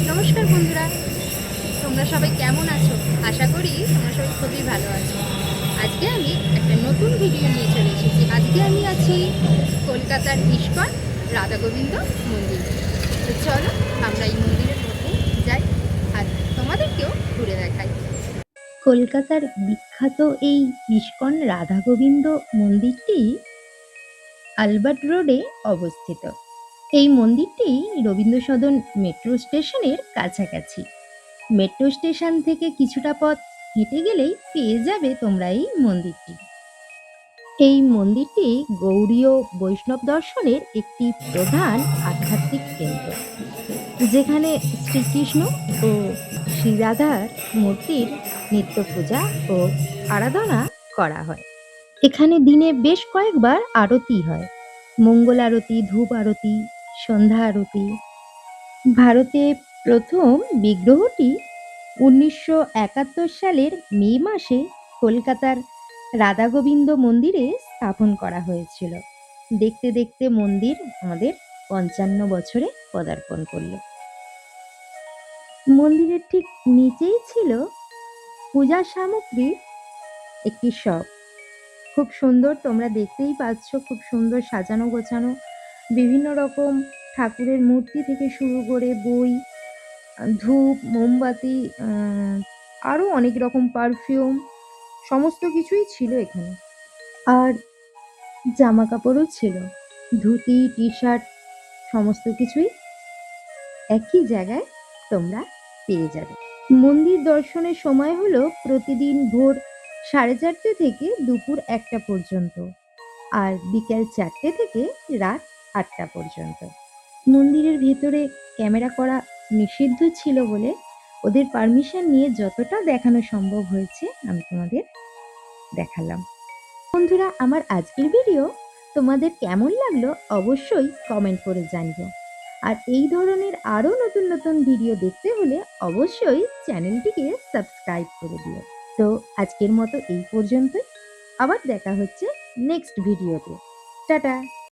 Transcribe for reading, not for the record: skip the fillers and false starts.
নমস্কার বন্ধুরা, তোমরা সবাই কেমন আছো? আশা করি তোমরা সবাই খুবই ভালো আছো। আজকে আমি একটা নতুন ভিডিও নিয়ে চলে এসেছি। আজকে আমি আছি কলকাতার ইস্কন রাধা গোবিন্দ মন্দির। তো চলো আমরা এই মন্দিরের মধ্যে যাই আর তোমাদেরকেও ঘুরে দেখাই। কলকাতার বিখ্যাত এই ইস্কন রাধা গোবিন্দ মন্দিরটি আলবার্ট রোডে অবস্থিত। এই মন্দিরটি রবীন্দ্র সদন মেট্রো স্টেশনের কাছাকাছি। মেট্রো স্টেশন থেকে কিছুটা পথ হেঁটে গেলেই পেয়ে যাবে তোমরা এই মন্দিরটি। এই মন্দিরটি গৌড়ীয় বৈষ্ণব দর্শনের একটি প্রধান আধ্যাত্মিক কেন্দ্র, যেখানে শ্রীকৃষ্ণ ও শ্রীরাধার মূর্তির নিত্য পূজা ও আরাধনা করা হয়। এখানে দিনে বেশ কয়েকবার আরতি হয়, মঙ্গল আরতি, ধূপ আরতি, সন্ধ্যা আরতি। ভারতে প্রথম বিগ্রহটি ১৯৭১ সালের মে মাসে কলকাতার রাধা গোবিন্দ মন্দিরে স্থাপন করা হয়েছিল। দেখতে দেখতে মন্দির আমাদের ৫৫ বছরে পদার্পণ করল। মন্দিরের ঠিক নিচেই ছিল পূজা সামগ্রীর একটি শপ। খুব সুন্দর, তোমরা দেখতেই পাচ্ছ, খুব সুন্দর সাজানো গোছানো, বিভিন্ন রকম ঠাকুরের মূর্তি থেকে শুরু করে বই, ধূপ, মোমবাতি, আরও অনেক রকম পারফিউম, সমস্ত কিছুই ছিল এখানে। আর জামা কাপড়ও ছিল, ধুতি, টি শার্ট, সমস্ত কিছুই একই জায়গায় তোমরা পেয়ে যাবে। মন্দির দর্শনের সময় হলো প্রতিদিন ভোর 4:30 থেকে দুপুর 1টা পর্যন্ত, আর বিকেল 4টে থেকে রাত 8টা পর্যন্ত। মন্দিরের ভেতরে ক্যামেরা করা নিষিদ্ধ ছিল বলে ওদের পারমিশন নিয়ে যতটা দেখানো সম্ভব হয়েছে আমি তোমাদের দেখালাম। বন্ধুরা, আমার আজকের ভিডিও তোমাদের কেমন লাগলো অবশ্যই কমেন্ট করে জানিও। আর এই ধরনের আরও নতুন নতুন ভিডিও দেখতে হলে অবশ্যই চ্যানেলটিকে সাবস্ক্রাইব করে দিও। তো আজকের মতো এই পর্যন্তই, আবার দেখা হচ্ছে নেক্সট ভিডিওতে। টাটা।